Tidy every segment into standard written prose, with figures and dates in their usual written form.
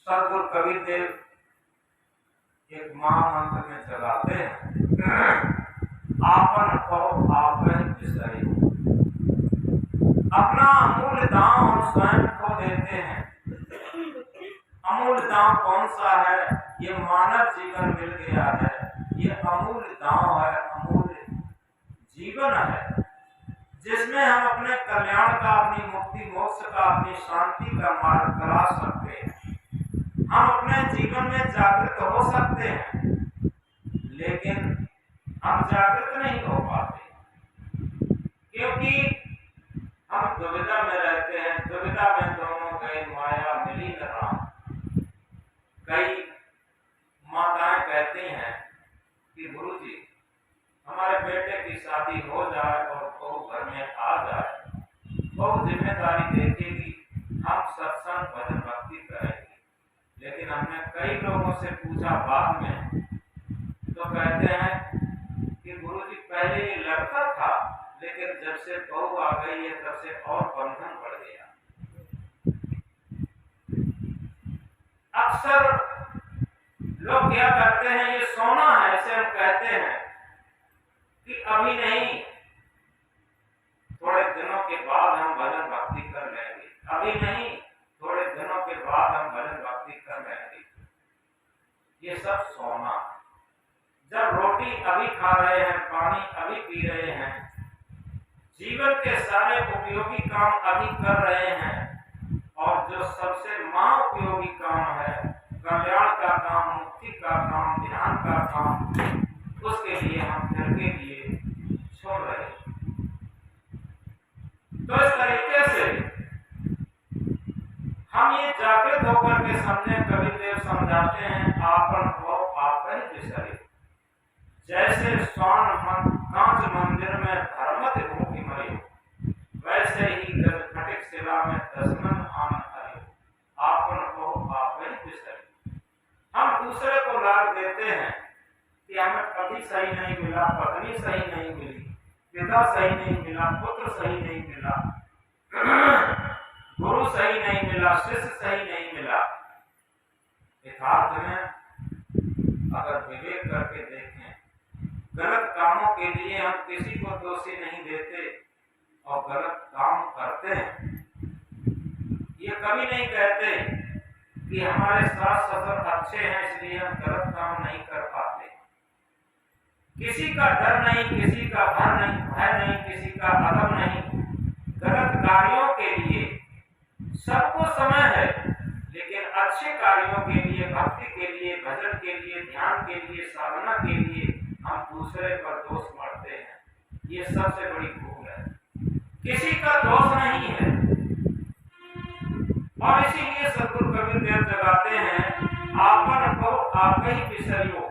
सदगुरु कबीर देव एक महामंत्र में चलाते हैं, आपन कहो आपन विसरे। अपना अमूल्य दांव हम स्वयं को देते हैं। अमूल्य दांव कौन सा है? ये मानव जीवन मिल गया है। ये अमूल्य दांव है, अमूल्य जीवन है, जिसमें हम अपने कल्याण का, अपनी मुक्ति मोक्ष का, अपनी शांति का मार्ग तलाश सकते हैं। हम अपने जीवन में जागृत हो सकते हैं, लेकिन हम जागृत नहीं हो पाते, क्योंकि हम दुविधा में रहते हैं। दुविधा में दोनों गए माया मिली न राम। कई माताएं कहती हैं कि गुरुजी हमारे बेटे की शादी हो जाए और बहू घर में आ जाए, बहू जिम्मेदारी देखेगी, हम सत्संग भजन भक्ति करेंगे। लेकिन हमने कई लोगों से पूछा बाद में, तो कहते हैं कि गुरुजी पहले ये लगता था, लेकिन जब से बहू आ गई है तब से और बंधन बढ़ गया। अक्सर लोग क्या करते हैं, ये सोना है, ऐसे हम कहते हैं कि अभी नहीं, थोड़े दिनों के बाद हम भजन भक्ति कर लेंगे, अभी नहीं, थोड़े दिनों के बाद हम भजन भक्ति कर लेंगे। ये सब सोना। जब रोटी अभी खा रहे हैं, पानी अभी पी रहे हैं, जीवन के सारे उपयोगी काम अभी कर रहे हैं, और जो सबसे मां उपयोगी काम है, कल्याण का काम, मुक्ति का काम, ध्यान का काम, उसके लिए हम घर के लिए छोड़ रहे हैं। तो इस तरीके से हम ये जागृत होकर के समझे। कबीर देव समझाते हैं, आपन को आप ही विसरे। जैसे स्वर्ण कांच मंदिर में धर्मत भूखी मरी, वैसे ही गज फटिक शिला में दसमन आन हरे। आपन को आप ही विसरे। हम दूसरे को लाभ देते हैं कि हमें पति सही नहीं मिला, पत्नी सही नहीं मिली, पिता सही नहीं मिला, पुत्र सही नहीं मिला, गुरु सही नहीं मिला, शिष्य सही नहीं मिला। यथार्थ में अगर विवेक करके देखें, गलत कामों के लिए हम किसी को दोषी नहीं देते और गलत काम करते हैं। ये कभी नहीं कहते कि हमारे सास ससुर अच्छे हैं इसलिए हम गलत काम नहीं कर पाते। किसी का डर नहीं, किसी का भय नहीं, किसी का अदब नहीं। गलत कार्यों के लिए सबको समय है, लेकिन अच्छे कार्यों के लिए, भक्ति के लिए, भजन के लिए, ध्यान के लिए, साधना के लिए हम दूसरे पर दोष मढ़ते हैं। ये सबसे बड़ी भूल है। किसी का दोष नहीं है। और इसीलिए सदगुरु कबीर देव जगाते हैं, आपन को आप ही विसरियो।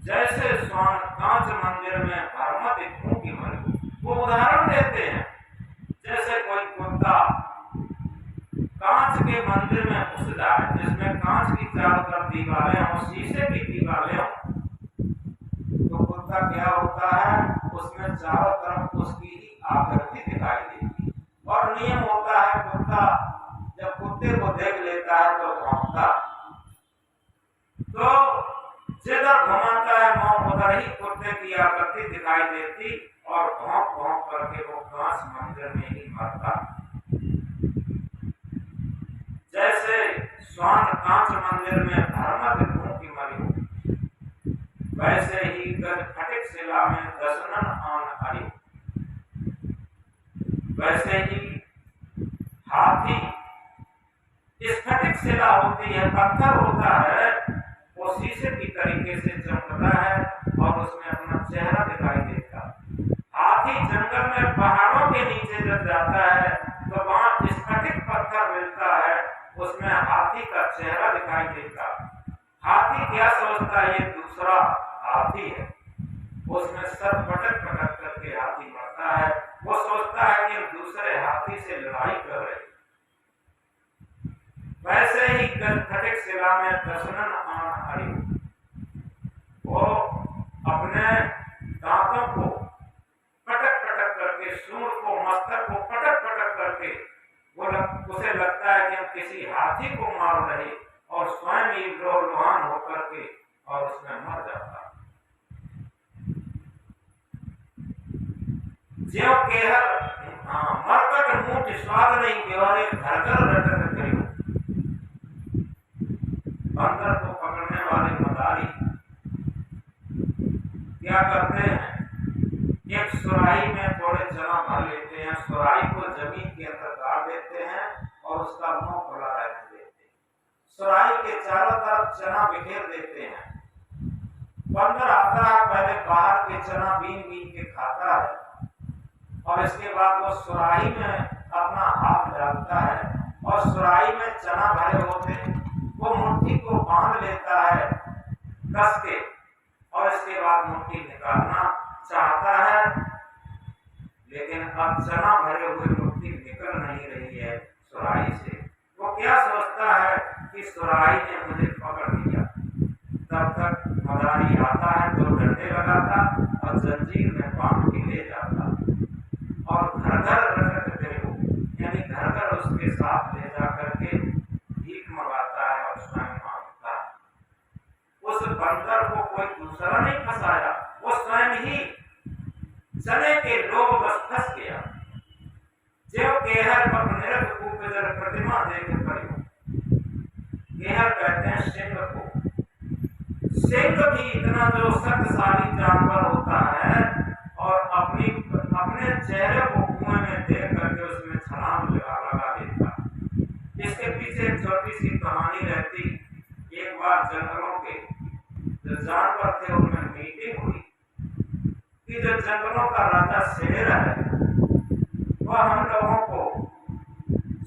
जैसे स्वर्ण कांच मंदिर में भरमत भूखी मरी। वो उदाहरण देते हैं, जैसे कोई कुत्ता कांच के मंदिर में घुस जाए, जिसमें कांच की चारों तरफ दीवारें हो, शीशे की दीवारें हो, तो कुत्ता क्या होता है, उसमें चारों तरफ उसकी ही आकृति दिखाई देती। और नियम होता है, कुत्ता जब कुत्ते को देख लेता है तो भौंकता, तो जिधर घुमाता है वहां उधर ही कुत्ते की आकृति दिखाई देती, और भौंक भौंक करके वो कांच मंदिर में ही मरता। जैसे स्वर्ण कांच मंदिर में धर्मत भूखी मरी, वैसे ही गज फटिक शिला में दसनन आन हरि। वैसे ही हाथी, स्फटिक शिला होती है, पत्थर होता है, वो शीशे की तरीके से चमकता है और उसमें अपना चेहरा दिखाई देता। हाथी जंगल में पहाड़ों के नीचे जब जाता है तो वहां स्फटिक पत्थर मिलता है, उसमें हाथी का चेहरा दिखाई देता। हाथी क्या सोचता है, ये दूसरा हाथी है, उसमें सर पटक पटक करके हाथी मरता है। वो सोचता है कि दूसरे हाथी से लड़ाई कर रहे। वैसे ही फटिक शिला में दसनन आन हरि, वो अपने दांतों को पटक पटक करके, सूंड को, मस्तक को पटक पटक करके, उसे लगता है कि हम किसी हाथी को मार रहे और स्वयं ही लोहान होकर के और उसमें मर जाता। ज्यों केहर मरकट मुंह स्वाद नहीं केवल घर घर रटक करियो। बंदर को पकड़ने वाले मदारी क्या करते हैं, एक सुराही में थोड़े चना भर लेते हैं, सुराही को जमीन के अंदर गाड़ देते हैं और उसका मुंह खुला रहने देते हैं। सुराही के चारों तरफ चना बिखेर देते हैं। बंदर आता है, पहले बाहर के चना बीन बीन के खाता है और इसके बाद वो सुराही में अपना हाथ डालता है और सुराही में चना भरे होते वो मुट्ठी को बांध लेता है कस के और इसके बाद मुट्ठी निकालना चाहता है, लेकिन अब चना भरे हुए मुट्ठी निकल नहीं रही है सुराही से। वो क्या सोचता है कि सुराही ने मुझे पकड़ लिया। तब तक मदारी आता है, दो डंडे लगाता और जंजीर में बांध के ले जाता और घर घर रटक करियो, यानी घर घर उसके साथ ले जा करके भीख मंगाता है और स्वयं मांगता है। उस बंदर को कोई दूसरा नहीं फंसाया, वो स्वयं ही चने के लोभ बस फंस गया। जो केहर पर निरख उपजर प्रतिमा देख करियो। केहर कहते हैं सिंह को। सिंह भी इतना जो शक्तिशाली जानवर होता है और अपने चेहरे को कुएं में देख करके उसमें छलांग लगा देता। इसके पीछे एक छोटी सी कहानी रहती। एक बार जंगलों के जो जानवर थे उनमें मीटिंग हुई कि जो जंगलों का राजा शेर है वह हम लोगों को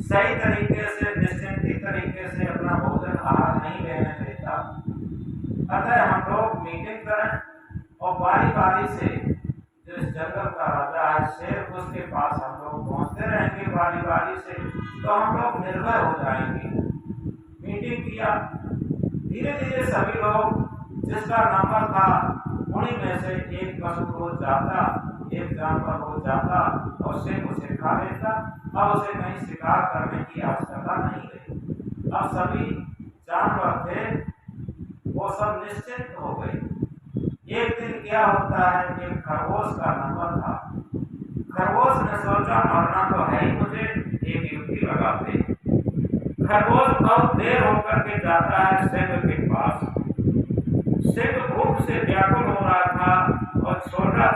सही तरीके से निश्चिंत तरीके से अपना भोजन आहार नहीं लेने देता। अतः हम लोग मीटिंग करें और बारी बारी से जो इस जंगल का राजा है शेर, उसके पास हम लोग पहुंचते रहेंगे बारी बारी से, तो हम लोग निर्भय हो जाएंगे। मीटिंग किया, धीरे धीरे सभी लोग जिसका नंबर था उन्हीं में से एक पशु हो जाता, एक जानवर हो जाता और सिंह उसे खा लेता। अब उसे कहीं शिकार करने की आवश्यकता नहीं रही। अब सभी जानवर थे वो सब निश्चिंत हो गए। एक दिन क्या होता है, एक खरगोश का नंबर था। खरगोश ने सोचा मरना तो है ही मुझे, एक युक्ति लगाते। खरगोश बहुत देर होकर के जाता है सिंह के पास। सिंह भूख से व्याकुल हो रहा था और छोटा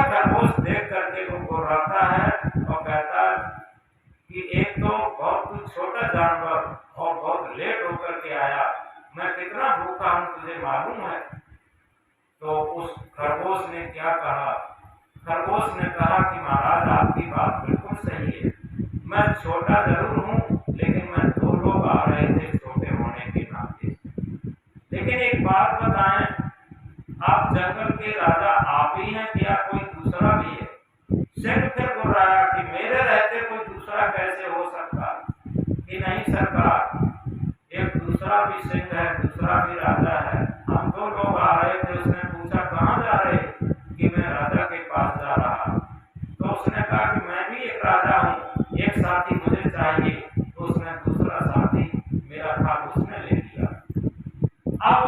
खरगोश देख करके वो गुर्राता है और कहता है कि एक तो बहुत छोटा जानवर और बहुत लेट होकर के आया, मैं कितना भूखा हूं तुझे मालूम है। तो उस खरगोश ने क्या कहा, खरगोश ने कहा कि महाराज आपकी बात बिल्कुल सही है, मैं छोटा जरूर हूं लेकिन मैं दो लोग आ रहे थे छोटे होने के नाते। लेकिन एक बात बताएं, आप जंगल के राजा आप ही हैं क्या कोई दूसरा भी है? सिंह फिर बोल रहा है कि मेरे रहते कोई दूसरा कैसे हो सकता, कि नहीं सरकार, एक दूसरा भी सिंह है, दूसरा भी राजा है, हम दो लोग आ रहे थे। उसने पूछा कहाँ जा रहे, कि मैं राजा के पास जा रहा। तो उसने कहा कि मैं भी एक राजा हूँ, एक साथी मुझे चाहिए। तो उसने दूसरा साथी मेरा था उसने ले लिया। अब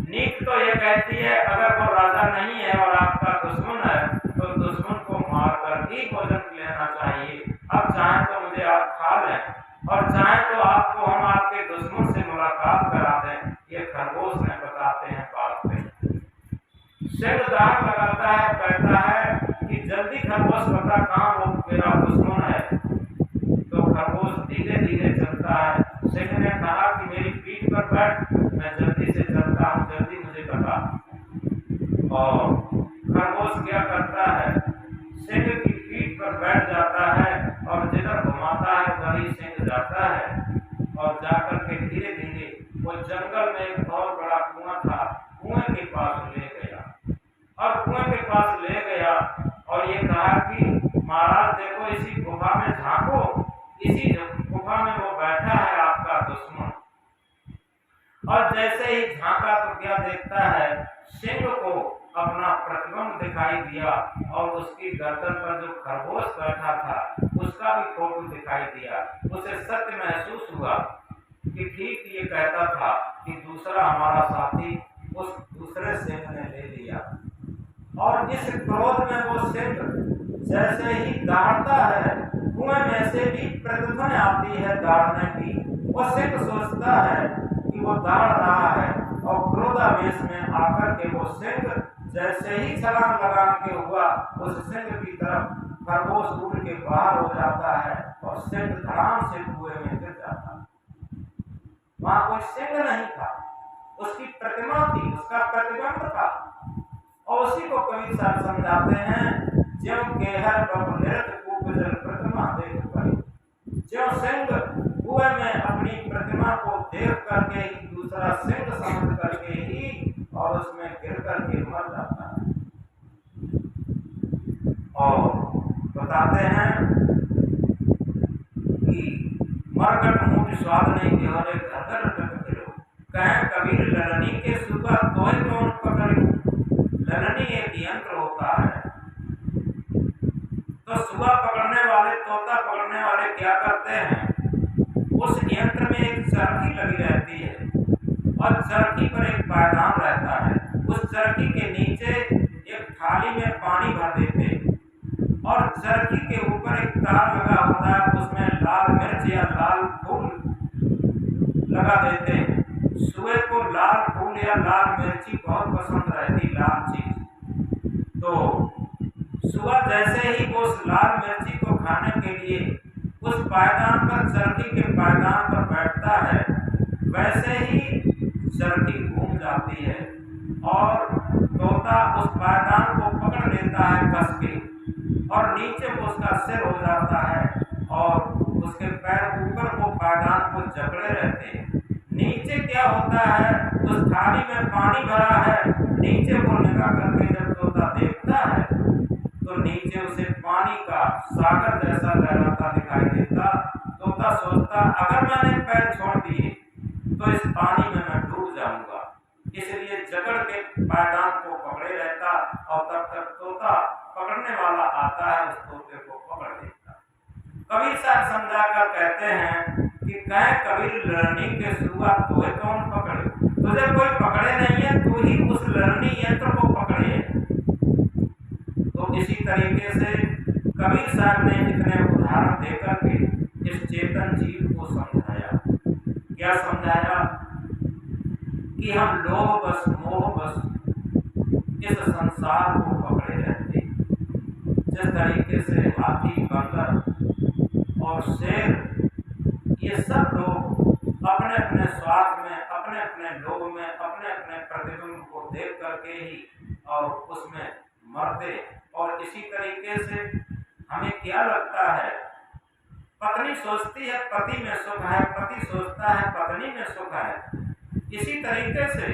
नीति तो ये कहती है अगर वो राजा नहीं है और आपका दुश्मन है तो दुश्मन को मारकर ही भोजन लेना चाहिए। अब चाहे तो मुझे आप खा लें और चाहे तो आपको हम आपके दुश्मन से मुलाकात करा दें। ये खरगोश ने बताते हैं बात पे। सिंह दाग लगाता है, कहता है कि जल्दी खरगोश बता कहाँ वो मेरा दुश्मन है। तो खरगोश धीरे धीरे चलता है। सिंह ने कहा कि मेरी पीठ पर बैठ, मैं जल्दी से चलता हूँ, जल्दी मुझे बता। और खरगोश क्या करता है, सिंह की पीठ पर बैठ जाता है और जिधर घुमाता है उधर ही सिंह जाता है। और जाकर के धीरे धीरे वो जंगल में एक बहुत बड़ा कुआं था, कुएं के पास ले गया और कुएं के पास ले गया और ये कहा कि महाराज देखो इसी गुफा में झांको, इसी गुफा में वो बैठा है आपका दुश्मन। और जैसे ही झांका तो क्या देखता है, सिंह को अपना प्रतिबिंब दिखाई दिया और उसकी गर्दन पर जो खरगोश बैठा था उसका भी फोटो दिखाई दिया। उसे सत्य महसूस हुआ कि हमारा साथी उस दूसरे सिंह ने ले लिया। और इस क्रोध में वो सिंह जैसे ही दौड़ता है, कुएं में से भी प्रतिध्वनि आती है दौड़ने की। वो सिंह सोचता है कि वो दौड़ रहा है और क्रोधावेश में आकर के वो सिंह जैसे ही छलांग लगाने के हुआ, उस सिंह की तरफ खरगोश उड़ के बाहर हो जाता है और सिंह धड़ाम से कुएं में गिर जाता है। वहां कोई सिंह नहीं था, उसकी प्रतिमा थी, उसका प्रतिबिंब था। और उसी को कवि साहब समझाते हैं, ज्यों केहर बब नृत्य कुपिजल प्रतिमा देख पाई। ज्यों सिंह कुएं में अपनी प्रतिमा को देख करके ही दूसरा सिंह समझ करके ही और उसमें गिर करके मर जाता है। और बताते हैं कि मरकट मूठ स्वाद नहीं केवल घर घर कहे कबीर ललनी के सुबह तोय कौन पकड़े। ललनी एक यंत्र होता है, तो सुबह पकड़ने वाले, तोता पकड़ने वाले क्या करते हैं, उस यंत्र में एक चरखी लगी रहती है और चरखी पर एक पायदान रहता है। उस चरखी के नीचे एक थाली में पानी भर देते और चरखी के ऊपर एक तार लगा होता है, उसमें लाल मिर्च या लाल फूल लगा देते हैं। सुबह को लाल फूल या लाल मिर्ची बहुत पसंद रहती, लाल चीज। तो सुबह जैसे ही वो उस लाल मिर्ची को खाने के लिए उस पायदान पर, चरखी के पायदान पर बैठता है, वैसे ही चरखी घूम जाती है और तोता उस पायदान को पकड़ लेता है कस के और नीचे वो उसका सिर हो जाता है और उसके पैर ऊपर वो पायदान को जकड़े रहते हैं। नीचे क्या होता है, उस थाली में पानी भरा है, नीचे वो निगाह करके जब तोता देखता है तो नीचे उसे पानी का सागर जैसा लहराता दिखाई देता। तोता सोचता अगर मैंने पैर छोड़ दिए तो इस पानी में मैं डूब जाऊंगा, इसलिए जकड़ के पायदान को पकड़े रहता और तब तक तोता पकड़ने वाला आता है, उस तोते को पकड़ लेता। कबीर साहब समझाकर कहते हैं कि कहे कबीर ललनी के सुआ तोय कौन पकड़े। तुझे कोई पकड़े नहीं है, तू ही उस ललनी यंत्र को पकड़े है। तो इसी तरीके से कबीर साहब ने इतने उदाहरण देकर के इस चेतन जीव को समझाया। क्या समझाया कि हम लोभ बस मोह बस इस संसार को पकड़े रहते। जिस तरीके से हाथी, बंदर और शेर, ये सब लोग अपने अपने स्वार्थ में, अपने अपने लोभ में, अपने अपने प्रतिबिंब को देख करके ही और उसमें मरते। और इसी तरीके से हमें क्या लगता है, पत्नी सोचती है पति में सुख है, पति सोचता है पत्नी में सुख है। इसी तरीके से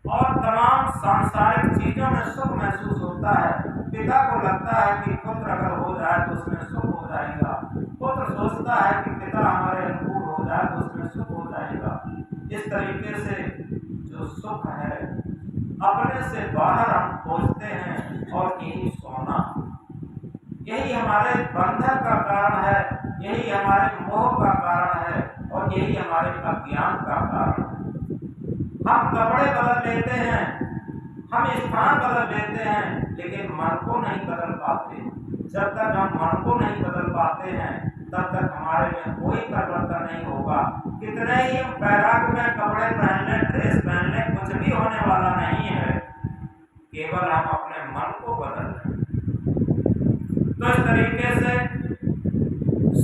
और तमाम सांसारिक चीजों में सुख महसूस होता है। पिता को लगता है कि पुत्र अगर हो जाए तो उसमें सुख हो जाएगा, पुत्र सोचता है कि पिता हमारे अनुकूल हो जाए तो उसमें सुख हो जाएगा। इस तरीके से जो सुख है अपने से बाहर हम खोजते हैं और यही सोना, यही हमारे बंधन का कारण है, यही हमारे मोह का कारण है और यही हमारे अज्ञान का कारण है। हम कपड़े बदल लेते हैं, हम स्थान बदल लेते हैं, लेकिन मन को नहीं बदल पाते। जब तक हम मन को नहीं बदल पाते हैं तब तक हमारे में कोई परिवर्तन नहीं होगा। कितने ही हम बैराग में कपड़े पहन लें, ड्रेस पहन लें, कुछ भी होने वाला नहीं है, केवल हम अपने मन को बदल लें। तो इस तरीके से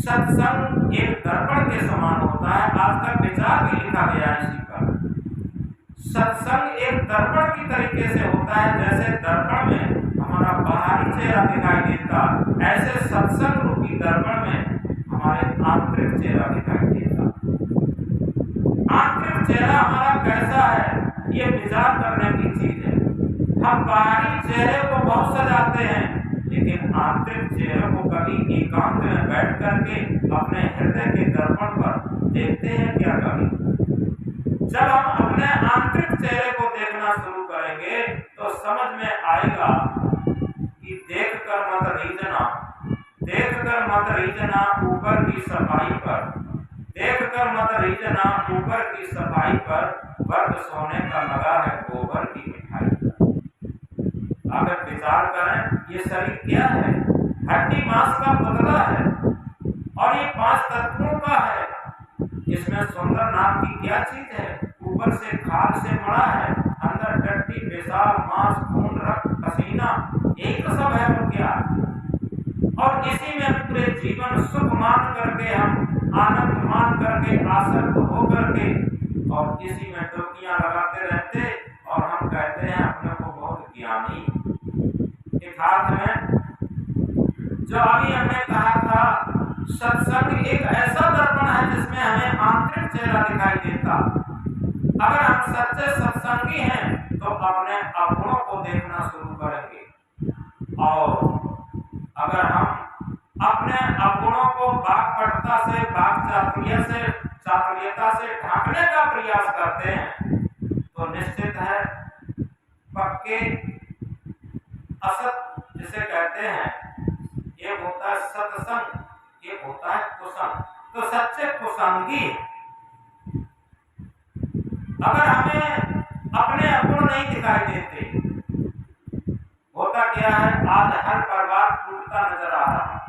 सत्संग एक दर्पण के समान होता है। आज का विचार भी लिखा गया है इसी पर। सत्संग एक दर्पण की तरीके से होता है, जैसे दर्पण में हमारा बाहरी चेहरा दिखाई देता, ऐसे सत्संग रूपी दर्पण में हमारे आंतरिक चेहरा दिखाई देता। आंतरिक चेहरा हमारा कैसा है, ये विचार करने की चीज है। हम बाहरी चेहरे को बहुत सजाते हैं, लेकिन आंतरिक चेहरे को कभी एकांत में बैठ करके अपने हृदय के दर्पण पर देखते हैं क्या? कभी जब हम अपने आंतरिक चेहरे को देखना शुरू करेंगे तो समझ में आएगा कि देखकर मत रीझना ऊपर की सफाई पर, देख कर मत रीझना, ऊपर की सफाई पर वर्ग सोने का लगा है गोबर की मिठाई पर। अगर विचार करें ये शरीर क्या है, हड्डी मांस का पुतला है और ये 5 तत्वों का है। इसमें सुंदर नाम की क्या चीज है, ऊपर से खाद से मड़ा है, अंदर टट्टी पेशाब मांस खून रक्त पसीना एक तो सब है वो क्या। और इसी में पूरे जीवन सुख मान करके हम आनंद मान करके आसक्त हो करके और इसी में डुबकियां लगाते रहते और हम कहते हैं अपने को बहुत ज्ञानी। यथार्थ में जो अभी हमने कहा था, सत्संग एक ऐसा दर्पण है जिसमें हमें आंतरिक चेहरा दिखाई देता। अगर हम सच्चे सत्संगी हैं तो अपने अवगुणों को देखना शुरू करेंगे और अगर हम अपने अवगुणों को वाक्पटुता से चातुर्यता से ढांकने का प्रयास करते हैं तो निश्चित है पक्के असत जिसे कहते हैं, एक होता है सत्संग, एक होता है कुसंग। तो सच्चे कुसंगी अगर हमें अपने अवगुण नहीं दिखाई देते, होता क्या है आज हर परिवार टूटता नजर आ रहा है।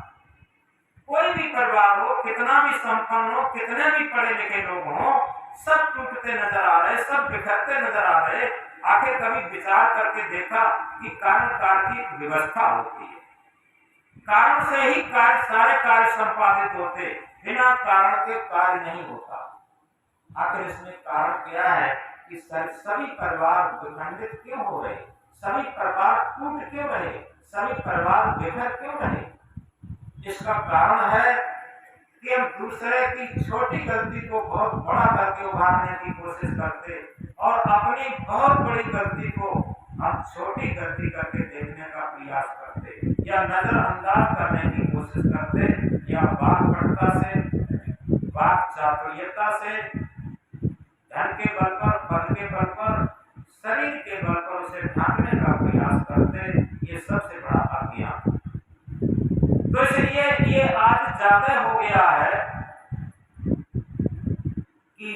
कोई भी परिवार हो, कितना भी संपन्न हो, कितने भी पढ़े लिखे लोग हो, सब टूटते नजर आ रहे, सब बिखरते नजर आ रहे। आखिर कभी विचार करके देखा कि कारण की व्यवस्था होती है, कारण से ही सारे कार्य संपादित होते, बिना कारण के कार्य नहीं होता। आखिर इसमें कारण क्या है कि सभी परिवार विखंडित क्यों हो रहे, सभी परिवार टूट क्यों रहे, सभी परिवार बिखर क्यों रहे। इसका कारण है कि हम दूसरे की छोटी गलती को बहुत बड़ा करके उभारने की कोशिश करते और अपनी बहुत बड़ी गलती को हम छोटी गलती करके देखने का प्रयास करते या नजरअंदाज करने की कोशिश करते या वाक्पटुता से, वाक चातुर्यता से, धन के बल पर, पद के बल पर, शरीर के बल पर उसे ढांकने का प्रयास करते। ये सबसे बड़ा अज्ञान। तो इसलिए ये आज ज्यादा हो गया है कि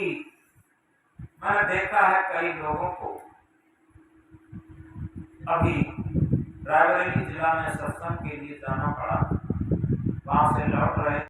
मैंने देखा है कई लोगों को, अभी रायबरेली जिला में सत्संग के लिए जाना पड़ा, वहां से लौट रहे